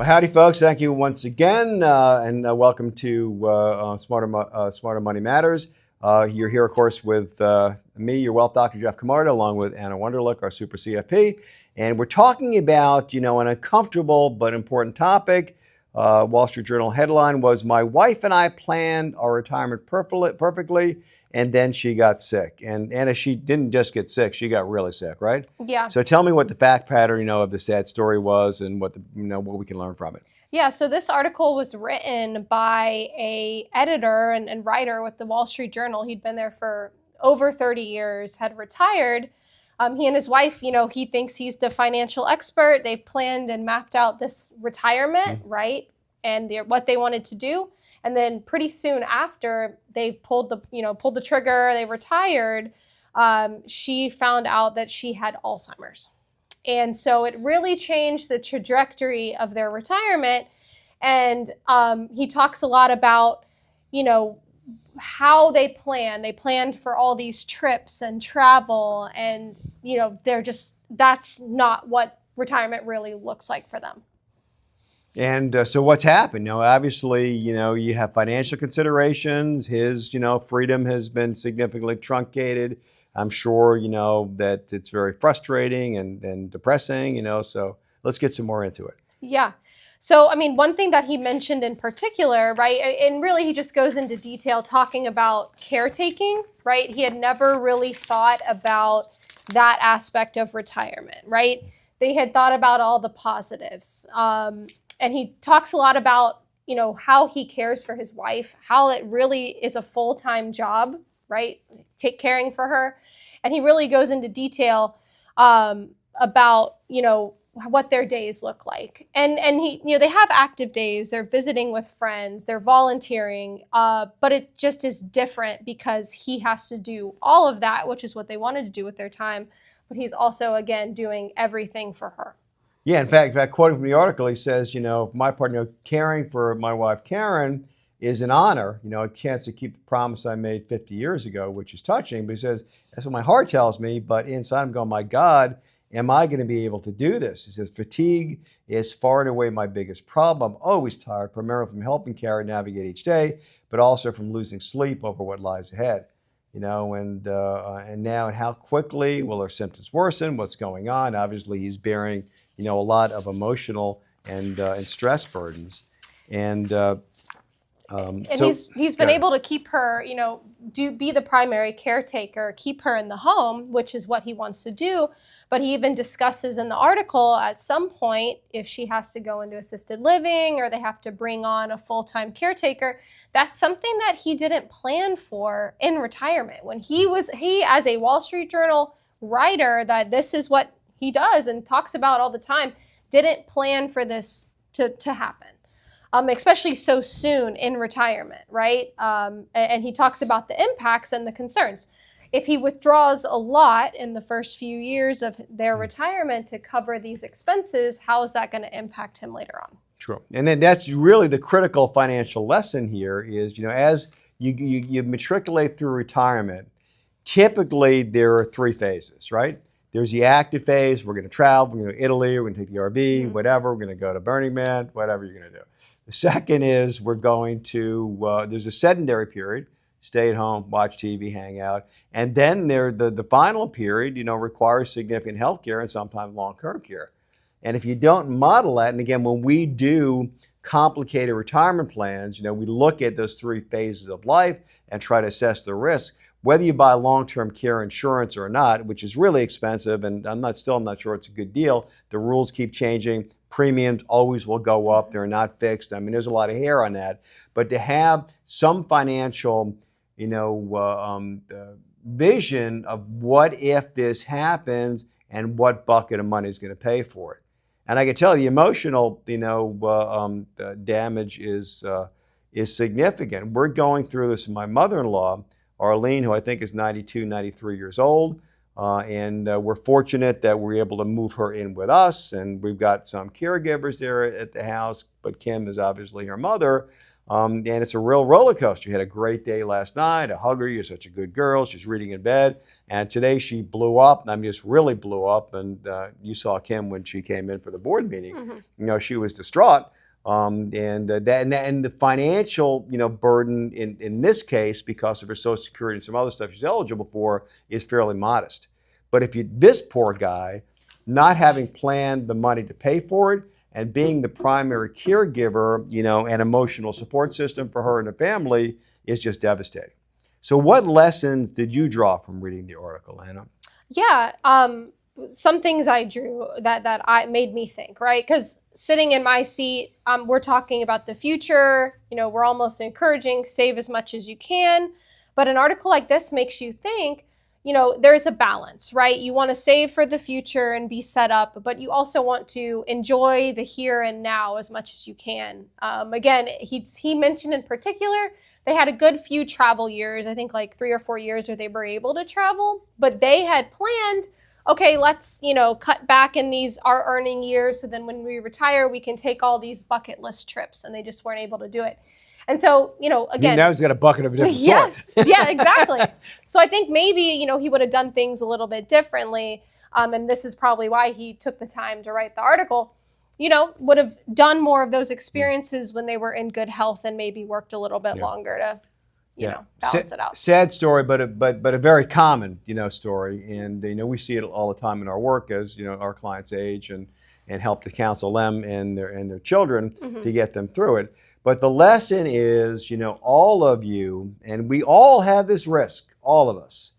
Well, howdy, folks. Thank you once again, and welcome to Smarter Money Matters. You're here, of course, with me, your wealth doctor, Jeff Camarda, along with Anna Wunderlich, our super CFP. And we're talking about, an uncomfortable but important topic. Wall Street Journal headline was, "My wife and I planned our retirement perfectly, and then she got sick." And Anna, she didn't just get sick, she got really sick, right? Yeah. So tell me what the fact pattern, of the sad story was and what what we can learn from it. Yeah, so this article was written by a editor and writer with the Wall Street Journal. He'd been there for over 30 years, had retired. He and his wife, he thinks he's the financial expert. They've planned and mapped out this retirement, right? And what they wanted to do. And then pretty soon after they pulled the trigger, they retired, she found out that she had Alzheimer's. And so it really changed the trajectory of their retirement. And he talks a lot about, how they plan. They planned for all these trips and travel. And, that's not what retirement really looks like for them. And so what's happened? Obviously, you have financial considerations. His, freedom has been significantly truncated. I'm sure, that it's very frustrating and depressing, so let's get some more into it. Yeah. So, one thing that he mentioned in particular, right, and really he just goes into detail talking about caretaking, right? He had never really thought about that aspect of retirement, right? They had thought about all the positives. And he talks a lot about, how he cares for his wife, how it really is a full-time job, right? Caring for her. And he really goes into detail about, what their days look like. And he, they have active days, they're visiting with friends, they're volunteering, but it just is different because he has to do all of that, which is what they wanted to do with their time. But he's also, again, doing everything for her. Yeah, in fact, quoting from the article, he says, my partner caring for my wife, Karen, is an honor, a chance to keep the promise I made 50 years ago, which is touching. But he says, that's what my heart tells me. But inside I'm going, my God, am I going to be able to do this? He says, fatigue is far and away my biggest problem. I'm always tired, primarily from helping Karen navigate each day, but also from losing sleep over what lies ahead. And now and how quickly will her symptoms worsen? What's going on? Obviously, he's bearing, a lot of emotional and stress burdens. And he's been able to keep her, be the primary caretaker, keep her in the home, which is what he wants to do. But he even discusses in the article at some point, if she has to go into assisted living or they have to bring on a full-time caretaker, that's something that he didn't plan for in retirement. When he as a Wall Street Journal writer, that this is what he does and talks about all the time, didn't plan for this to happen. Especially so soon in retirement, right? And he talks about the impacts and the concerns. If he withdraws a lot in the first few years of their retirement to cover these expenses, how is that going to impact him later on? True. And then that's really the critical financial lesson here is, as you matriculate through retirement, typically there are three phases, right? There's the active phase. We're going to travel. We're going to go to Italy. We're going to take the RV, whatever. We're going to go to Burning Man, whatever you're going to do. The second is we're going to, there's a sedentary period, stay at home, watch TV, hang out. And then the final period, requires significant health care and sometimes long-term care. And if you don't model that, and again, when we do complicated retirement plans, we look at those three phases of life and try to assess the risk. Whether you buy long-term care insurance or not, which is really expensive, and I'm not sure it's a good deal. The rules keep changing. Premiums always will go up. They're not fixed. There's a lot of hair on that. But to have some financial, vision of what if this happens and what bucket of money is going to pay for it. And I can tell you, the emotional, damage is significant. We're going through this with my mother-in-law, Arlene, who I think is 92, 93 years old. And we're fortunate that we're able to move her in with us. And we've got some caregivers there at the house, but Kim is obviously her mother. And it's a real roller coaster. You had a great day last night. I hug her. You're such a good girl. She's reading in bed. And today she blew up. I mean, just really blew up. And you saw Kim when she came in for the board meeting. You know, she was distraught. And the financial, you know, burden in this case, because of her Social Security and some other stuff she's eligible for, is fairly modest. But if this poor guy, not having planned the money to pay for it, and being the primary caregiver, you know, and emotional support system for her and her family, is just devastating. So what lessons did you draw from reading the article, Anna? Yeah, some things I drew that I made me think, right? Because sitting in my seat, we're talking about the future. You know, we're almost encouraging save as much as you can. But an article like this makes you think, you know, there's a balance, right? You want to save for the future and be set up, but you also want to enjoy the here and now as much as you can. Again, he mentioned in particular, they had a good few travel years, I think like 3 or 4 years where they were able to travel, but they had planned, okay, let's, you know, cut back in these our earning years so then when we retire, we can take all these bucket list trips, and they just weren't able to do it. And so, you know, again, now he's got a bucket of a different yes, sort. yeah, exactly. So I think maybe, you know, he would have done things a little bit differently. And this is probably why he took the time to write the article, you know, would have done more of those experiences when they were in good health and maybe worked a little bit longer to, you know, balance it out. Sad story, but a very common, you know, story. And, you know, we see it all the time in our work as, you know, our clients age and help to counsel them and their children to get them through it. But the lesson is, you know, all of you, and we all have this risk, all of us,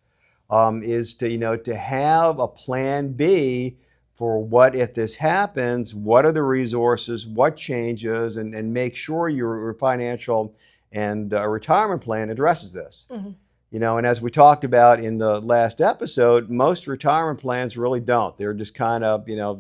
is to, you know, to have a plan B for what if this happens, what are the resources, what changes, and make sure your financial and retirement plan addresses this. You know, and as we talked about in the last episode, most retirement plans really don't. They're just kind of, you know,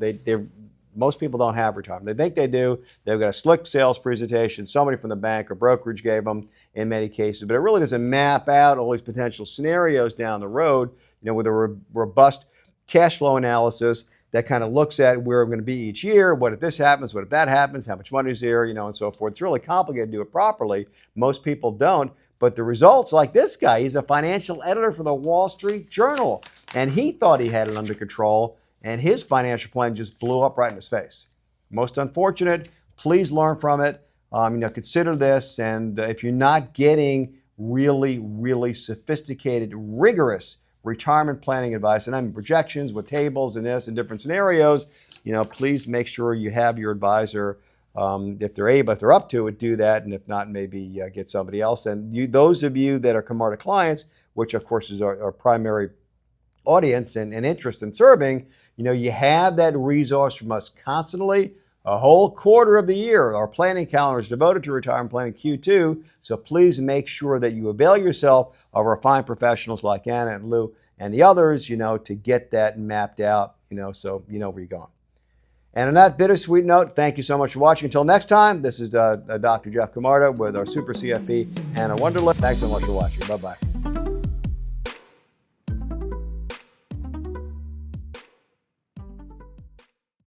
most people don't have retirement. They think they do. They've got a slick sales presentation somebody from the bank or brokerage gave them in many cases, but it really doesn't map out all these potential scenarios down the road, you know, with a robust cash flow analysis that kind of looks at where we're going to be each year, what if this happens, what if that happens, how much money is there, you know, and so forth. It's really complicated to do it properly. Most people don't, but the results, like this guy, he's a financial editor for the Wall Street Journal, and he thought he had it under control, and his financial plan just blew up right in his face. Most unfortunate. Please learn from it. You know, consider this. And if you're not getting really, really sophisticated, rigorous retirement planning advice, and I mean projections with tables and this and different scenarios, you know, please make sure you have your advisor, if they're able, if they're up to it, do that. And if not, maybe get somebody else. And those of you that are Camarda clients, which of course is our primary audience and interest in serving, you know, you have that resource from us constantly. A whole quarter of the year, our planning calendar is devoted to retirement planning Q2. So please make sure that you avail yourself of our fine professionals like Anna and Lou and the others, you know, to get that mapped out, you know, so you know where you're going. And on that bittersweet note, thank you so much for watching. Until next time, this is Dr. Jeff Camarda with our Super CFP, Anna Wonderland. Thanks so much for watching. Bye-bye.